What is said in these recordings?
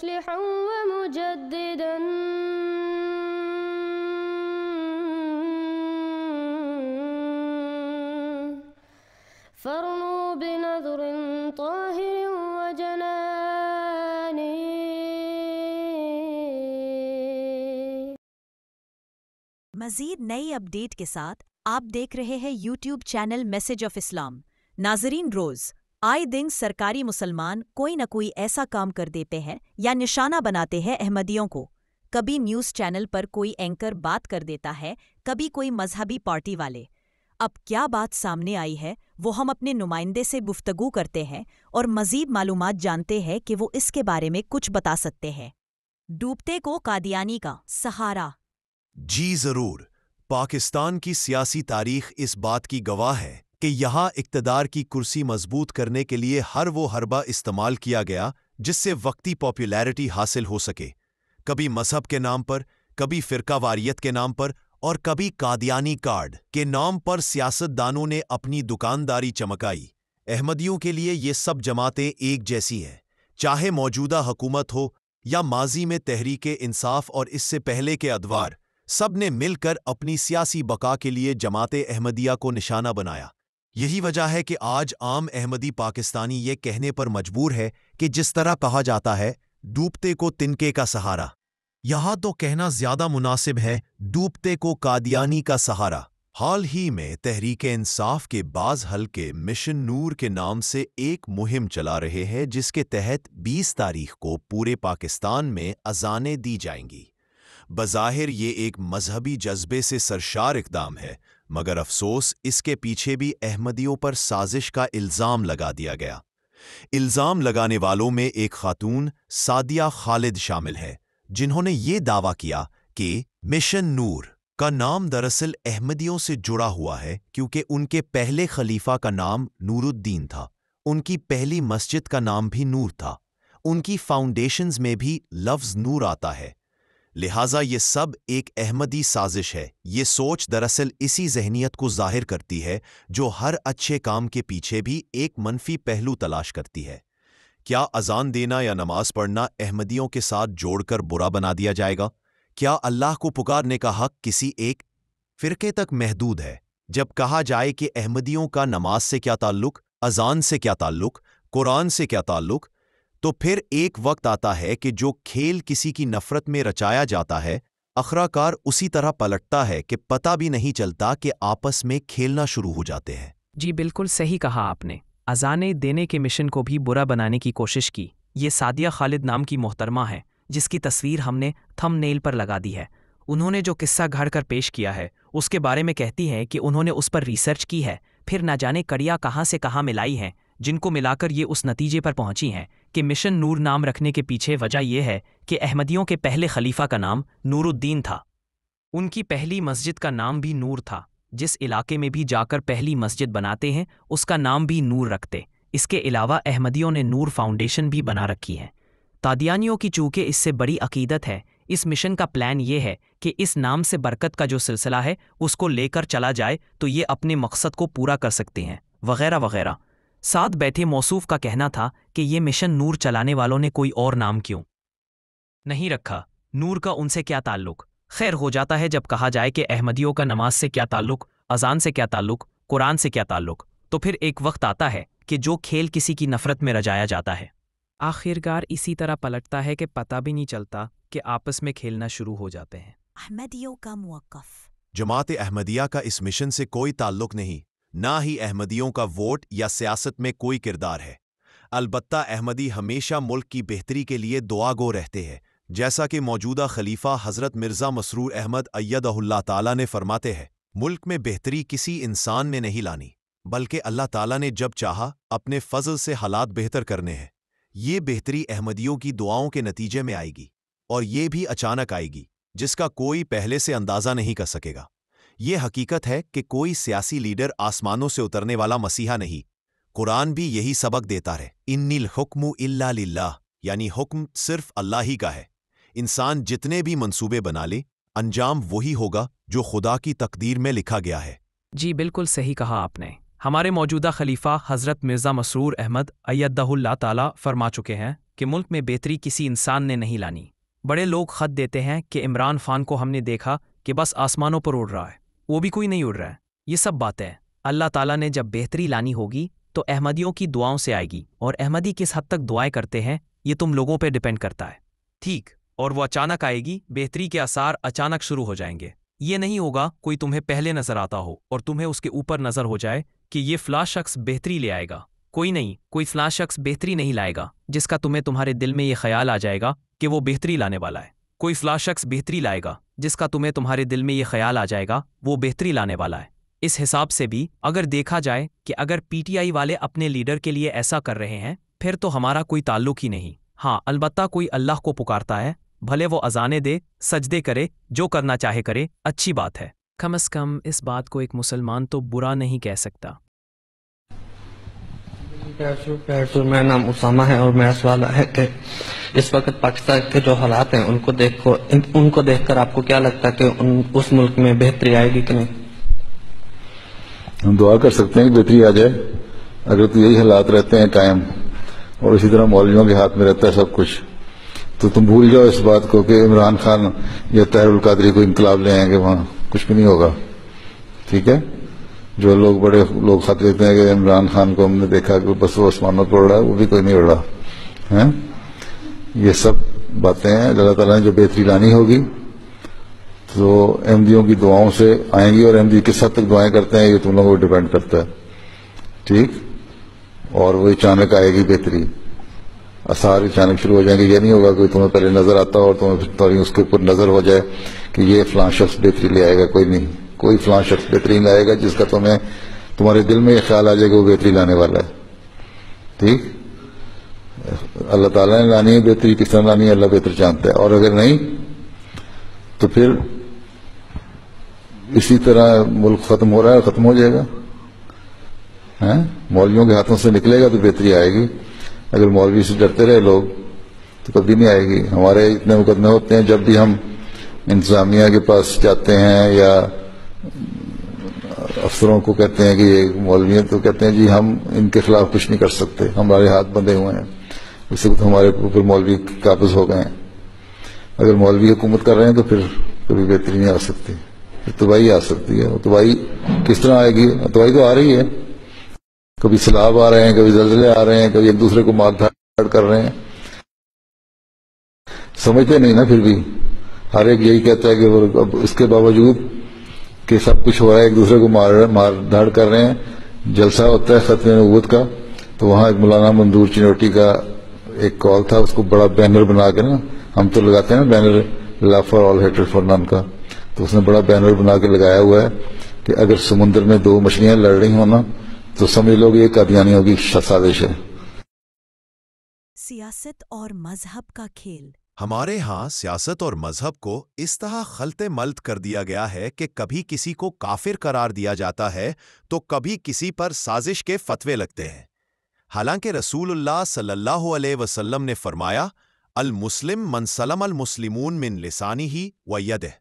مصلحا ومجددا فارنوا بنظر طاهر وجنان. مزید نئی اپڈیٹ کے ساتھ آپ دیکھ رہے ہیں یوٹیوب چینل میسج آف اسلام. ناظرین، روز آئے دن سرکاری مسلمان کوئی نہ کوئی ایسا کام کر دیتے ہیں یا نشانہ بناتے ہیں احمدیوں کو. کبھی نیوز چینل پر کوئی اینکر بات کر دیتا ہے، کبھی کوئی مذہبی پارٹی والے. اب کیا بات سامنے آئی ہے وہ ہم اپنے نمائندے سے گفتگو کرتے ہیں اور مزید معلومات جانتے ہیں کہ وہ اس کے بارے میں کچھ بتا سکتے ہیں. ڈوبتے کو قادیانی کا سہارا. جی ضرور. پاکستان کی سیاسی تاریخ اس بات کی گواہ ہے کہ یہاں اقتدار کی کرسی مضبوط کرنے کے لیے ہر وہ حربہ استعمال کیا گیا جس سے وقتی پاپولیرٹی حاصل ہو سکے. کبھی مذہب کے نام پر، کبھی فرقہ واریت کے نام پر، اور کبھی قادیانی کارڈ کے نام پر سیاست دانوں نے اپنی دکانداری چمکائی. احمدیوں کے لیے یہ سب جماعتیں ایک جیسی ہیں، چاہے موجودہ حکومت ہو یا ماضی میں تحریک انصاف اور اس سے پہلے کے ادوار. سب نے مل کر اپنی سیاسی بقا کے لیے جماعت احمدیہ کو نشانہ بنایا. یہی وجہ ہے کہ آج عام احمدی پاکستانی یہ کہنے پر مجبور ہے کہ جس طرح کہا جاتا ہے ڈوبتے کو تنکے کا سہارا، یہاں تو کہنا زیادہ مناسب ہے ڈوبتے کو قادیانی کا سہارا. حال ہی میں تحریک انصاف کے بعض حلقے مشن نور کے نام سے ایک مہم چلا رہے ہیں جس کے تحت 20 تاریخ کو پورے پاکستان میں اذانیں دی جائیں گی. بظاہر یہ ایک مذہبی جذبے سے سرشار اقدام ہے، مگر افسوس اس کے پیچھے بھی احمدیوں پر سازش کا الزام لگا دیا گیا. الزام لگانے والوں میں ایک خاتون سعدیہ خالد شامل ہے، جنہوں نے یہ دعویٰ کیا کہ مشن نور کا نام دراصل احمدیوں سے جڑا ہوا ہے کیونکہ ان کے پہلے خلیفہ کا نام نور الدین تھا، ان کی پہلی مسجد کا نام بھی نور تھا، ان کی فاؤنڈیشنز میں بھی لفظ نور آتا ہے. لہٰذا یہ سب ایک احمدی سازش ہے. یہ سوچ دراصل اسی ذہنیت کو ظاہر کرتی ہے جو ہر اچھے کام کے پیچھے بھی ایک منفی پہلو تلاش کرتی ہے. کیا اذان دینا یا نماز پڑھنا احمدیوں کے ساتھ جوڑ کر برا بنا دیا جائے گا؟ کیا اللہ کو پکارنے کا حق کسی ایک فرقے تک محدود ہے؟ جب کہا جائے کہ احمدیوں کا نماز سے کیا تعلق، اذان سے کیا تعلق، قرآن سے کیا تعلق، تو پھر ایک وقت آتا ہے کہ جو کھیل کسی کی نفرت میں رچایا جاتا ہے، اخراکار اسی طرح پلٹتا ہے کہ پتہ بھی نہیں چلتا کہ آپس میں کھیلنا شروع ہو جاتے ہیں. جی بالکل صحیح کہا آپ نے. اذانیں دینے کے مشن کو بھی برا بنانے کی کوشش کی. یہ سعدیہ خالد نام کی محترمہ ہے جس کی تصویر ہم نے تھم نیل پر لگا دی ہے. انہوں نے جو قصہ گھڑ کر پیش کیا ہے اس کے بارے میں کہتی ہے کہ انہوں نے اس پر ریسرچ کی ہے، پھر نہ جانے کڑیاں کہاں سے کہاں ملائی ہیں جن کو ملا کر یہ اس نتیجے پر پہنچی ہیں کہ مشن نور نام رکھنے کے پیچھے وجہ یہ ہے کہ احمدیوں کے پہلے خلیفہ کا نام نور الدین تھا. ان کی پہلی مسجد کا نام بھی نور تھا. جس علاقے میں بھی جا کر پہلی مسجد بناتے ہیں اس کا نام بھی نور رکھتے. اس کے علاوہ احمدیوں نے نور فاؤنڈیشن بھی بنا رکھی ہے. قادیانیوں کی چونکہ اس سے بڑی عقیدت ہے، اس مشن کا پلان یہ ہے کہ اس نام سے برکت کا جو سلسلہ ہے اس کو لے کر چلا جائے تو یہ اپنے مقصد کو پورا کر سکتے ہیں وغیرہ وغیرہ. ساتھ بیٹھے موصوف کا کہنا تھا کہ یہ مشن نور چلانے والوں نے کوئی اور نام کیوں نہیں رکھا، نور کا ان سے کیا تعلق. خیر ہو جاتا ہے جب کہا جائے کہ احمدیوں کا نماز سے کیا تعلق، اذان سے کیا تعلق، قرآن سے کیا تعلق، تو پھر ایک وقت آتا ہے کہ جو کھیل کسی کی نفرت میں رجایا جاتا ہے آخرکار اسی طرح پلٹتا ہے کہ پتہ بھی نہیں چلتا کہ آپس میں کھیلنا شروع ہو جاتے ہیں. احمدیوں کا موقف. جماعت احمدیہ کا اس مشن سے کوئی تعلق نہیں، نہ ہی احمدیوں کا ووٹ یا سیاست میں کوئی کردار ہے. البتہ احمدی ہمیشہ ملک کی بہتری کے لیے دعا گو رہتے ہیں، جیسا کہ موجودہ خلیفہ حضرت مرزا مسرور احمد ایدہ اللہ تعالیٰ نے فرماتے ہیں، ملک میں بہتری کسی انسان نے نہیں لانی بلکہ اللہ تعالیٰ نے جب چاہا اپنے فضل سے حالات بہتر کرنے ہیں. یہ بہتری احمدیوں کی دعاؤں کے نتیجے میں آئے گی، اور یہ بھی اچانک آئے گی جس کا کوئی پہلے سے اندازہ نہیں کر سکے گا. یہ حقیقت ہے کہ کوئی سیاسی لیڈر آسمانوں سے اترنے والا مسیحا نہیں. قرآن بھی یہی سبق دیتا ہے، انی الحکم الا للہ، یعنی حکم صرف اللہ ہی کا ہے. انسان جتنے بھی منصوبے بنا لے، انجام وہی ہوگا جو خدا کی تقدیر میں لکھا گیا ہے. جی بالکل صحیح کہا آپ نے. ہمارے موجودہ خلیفہ حضرت مرزا مسرور احمد ایدہ اللہ تعالیٰ فرما چکے ہیں، کہ ملک میں بہتری کسی انسان نے نہیں لانی۔ بڑے لوگ خط دیتے ہیں کہ عمران خان کو ہم نے دیکھا کہ بس آسمانوں پر اڑ رہا ہے، وہ بھی کوئی نہیں اڑ رہا ہے۔ یہ سب باتیں ہیں۔ اللہ تعالیٰ نے جب بہتری لانی ہوگی تو احمدیوں کی دعاؤں سے آئے گی، اور احمدی کس حد تک دعائیں کرتے ہیں یہ تم لوگوں پہ ڈیپینڈ کرتا ہے، ٹھیک؟ اور وہ اچانک آئے گی، بہتری کے آثار اچانک شروع ہو جائیں گے۔ یہ نہیں ہوگا کوئی تمہیں پہلے نظر آتا ہو اور تمہیں اس کے اوپر نظر ہو جائے کہ یہ فلاں شخص بہتری لے آئے گا۔ کوئی نہیں، کوئی فلاں شخص بہتری نہیں لائے گا جس کا تمہیں تمہارے دل میں یہ خیال آ جائے گا کہ وہ بہتری لانے والا ہے۔ کوئی فلاں شخص بہتری لائے گا جس کا تمہیں تمہارے دل میں یہ خیال آ جائے گا وہ بہتری لانے والا ہے۔ اس حساب سے بھی اگر دیکھا جائے کہ اگر پی ٹی آئی والے اپنے لیڈر کے لیے ایسا کر رہے ہیں پھر تو ہمارا کوئی تعلق ہی نہیں۔ ہاں البتہ کوئی اللہ کو پکارتا ہے، بھلے وہ اذانیں دے، سجدے کرے، جو کرنا چاہے کرے، اچھی بات ہے۔ کم از کم اس بات کو ایک مسلمان تو برا نہیں کہہ سکتا۔ میرا نام اسامہ ہے اور میرا سوال ہے کہ اس وقت پاکستان کے جو حالات ہیں ان کو دیکھ کر آپ کو کیا لگتا ہے کہ اس ملک میں بہتری آئے گی کہ نہیں؟ ہم دعا کر سکتے ہیں کہ بہتری آ جائے۔ اگر تو یہی حالات رہتے ہیں قائم اور اسی طرح مولویوں کے ہاتھ میں رہتا ہے سب کچھ، تو تم بھول جاؤ اس بات کو کہ عمران خان یا طاہر القادری کو انقلاب لے آئیں گے، وہاں کچھ بھی نہیں ہوگا، ٹھیک ہے؟ جو لوگ بڑے لوگ خط دیتے ہیں کہ عمران خان کو ہم نے دیکھا کہ بس وہ آسمانوں پر اڑ رہا ہے، وہ بھی کوئی نہیں اڑ رہا ہے۔ یہ سب باتیں ہیں۔ اللہ تعالیٰ نے جو بہتری لانی ہوگی تو احمدیوں کی دعاؤں سے آئیں گی، اور احمدی کس حد تک دعائیں کرتے ہیں یہ تم لوگوں کو ڈیپینڈ کرتا ہے، ٹھیک؟ اور وہ اچانک آئے گی بہتری، آثار اچانک شروع ہو جائیں گے۔ یہ نہیں ہوگا کوئی تمہیں پہلے نظر آتا اور تمہیں اس کے اوپر نظر ہو جائے کہ یہ فلاں شخص بہتری لے آئے گا۔ کوئی نہیں، کوئی فلاں شخص بہتری لائے گا جس کا تمہارے دل میں یہ خیال آ جائے کہ وہ بہتری لانے والا ہے، ٹھیک؟ اللہ تعالیٰ نے لانی ہے بہتری، کس طرح لانی ہے اللہ بہتر جانتا ہے۔ اور اگر نہیں تو پھر اسی طرح ملک ختم ہو رہا ہے، ختم ہو جائے گا۔ مولویوں کے ہاتھوں سے نکلے گا تو بہتری آئے گی۔ اگر مولوی سے ڈرتے رہے لوگ تو کبھی نہیں آئے گی۔ ہمارے اتنے مقدمے ہوتے ہیں، جب بھی ہم انتظامیہ کے پاس جاتے ہیں یا افسروں کو کہتے ہیں کہ یہ مولوی ہیں، تو کہتے ہیں جی ہم ان کے خلاف کچھ نہیں کر سکتے، ہمارے ہاتھ بندھے ہوئے ہیں، اس وقت ہمارے اوپر مولوی قابض ہو گئے ہیں۔ اگر مولوی حکومت کر رہے ہیں تو پھر کبھی بہتری نہیں آ سکتی، پھر تباہی آ سکتی ہے۔ تباہی کس طرح آئے گی؟ تباہی تو آ رہی ہے، کبھی سیلاب آ رہے ہیں، کبھی زلزلے آ رہے ہیں، کبھی ایک دوسرے کو مار دھاڑ کر رہے ہیں، سمجھتے نہیں نا۔ پھر بھی ہر ایک یہی کہتا ہے کہ اب اس کے باوجود کہ سب کچھ ہو رہا ہے، ایک دوسرے کو مار دھاڑ کر رہے ہیں۔ جلسہ ہوتا ہے ختم نبوت کا، تو وہاں ایک مولانا منظور چنوٹی کا ایک کال تھا، اس کو بڑا بینر بنا کے نا، ہم تو لگاتے ہیں نا banner love for all hatred for none کا، تو اس نے بڑا بینر بنا کے لگایا ہوا ہے کہ اگر سمندر میں دو مچھلیاں لڑ رہی ہوں نا تو سمجھ لو کہ یہ قادیانیوں کی سازش ہے۔ سیاست اور مذہب کا کھیل۔ ہمارے ہاں سیاست اور مذہب کو اس طرح خلط ملت کر دیا گیا ہے کہ کبھی کسی کو کافر قرار دیا جاتا ہے تو کبھی کسی پر سازش کے فتوے لگتے ہیں۔ حالانکہ رسول اللہ صلی اللہ علیہ وسلم نے فرمایا، المسلم من سلم المسلمون من لسانہ و یدہ،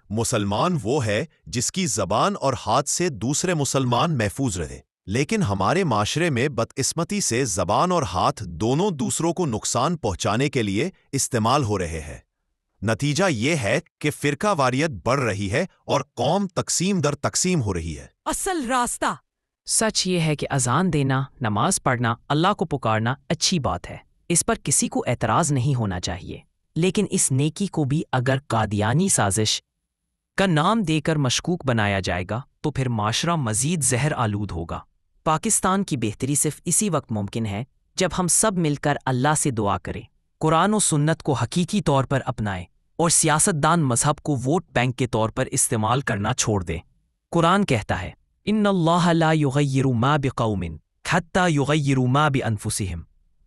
مسلمان وہ ہے جس کی زبان اور ہاتھ سے دوسرے مسلمان محفوظ رہے۔ لیکن ہمارے معاشرے میں بدقسمتی سے زبان اور ہاتھ دونوں دوسروں کو نقصان پہنچانے کے لیے استعمال ہو رہے ہیں۔ نتیجہ یہ ہے کہ فرقہ واریت بڑھ رہی ہے اور قوم تقسیم در تقسیم ہو رہی ہے۔ اصل راستہ سچ یہ ہے کہ اذان دینا، نماز پڑھنا، اللہ کو پکارنا اچھی بات ہے، اس پر کسی کو اعتراض نہیں ہونا چاہیے۔ لیکن اس نیکی کو بھی اگر قادیانی سازش کا نام دے کر مشکوک بنایا جائے گا تو پھر معاشرہ مزید زہر آلود ہوگا۔ پاکستان کی بہتری صرف اسی وقت ممکن ہے جب ہم سب مل کر اللہ سے دعا کریں، قرآن و سنت کو حقیقی طور پر اپنائیں اور سیاستدان مذہب کو ووٹ بینک کے طور پر استعمال کرنا چھوڑ دیں۔ قرآن کہتا ہے، ان اللہ لا یغیر ما بقوم حتی یغیروا ما بانفسہم،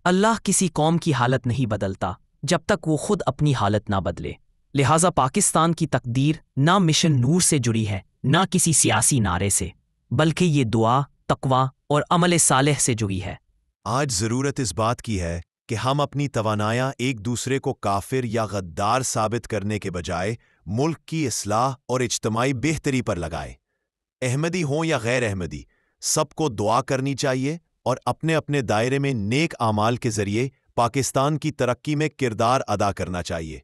اللہ کسی قوم کی حالت نہیں بدلتا جب تک وہ خود اپنی حالت نہ بدلے۔ لہٰذا پاکستان کی تقدیر نہ مشن نور سے جڑی ہے، نہ کسی سیاسی نعرے سے، بلکہ یہ دعا، تقوی اور عمل صالح سے جڑی ہے۔ آج ضرورت اس بات کی ہے کہ ہم اپنی توانایاں ایک دوسرے کو کافر یا غدار ثابت کرنے کے بجائے ملک کی اصلاح اور اجتماعی بہتری پر لگائیں۔ احمدی ہوں یا غیر احمدی، سب کو دعا کرنی چاہیے اور اپنے اپنے دائرے میں نیک اعمال کے ذریعے پاکستان کی ترقی میں کردار ادا کرنا چاہیے۔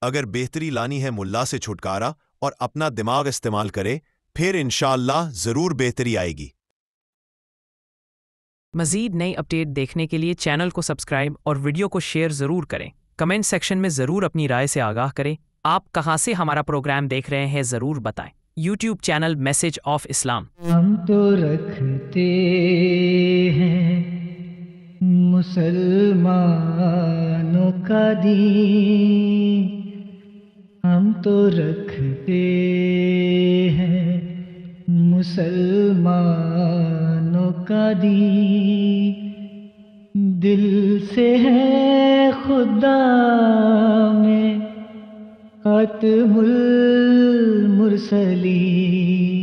اگر بہتری لانی ہے ملا سے چھٹکارا اور اپنا دماغ استعمال کرے، پھر انشاءاللہ ضرور بہتری آئے گی۔ مزید نئی اپڈیٹ دیکھنے کے لیے چینل کو سبسکرائب اور ویڈیو کو شیئر ضرور کریں۔ کمنٹ سیکشن میں ضرور اپنی رائے سے آگاہ کریں۔ آپ کہاں سے ہمارا پروگرام دیکھ رہے ہیں ضرور بتائیں۔ یوٹیوب چینل میسج آف اسلام۔ ہم تو رکھتے ہیں مسلمانوں کا دین، ہم تو رکھتے ہیں مسلمانوں کا دین، دل سے ہے خدا میں ختم المرسلین۔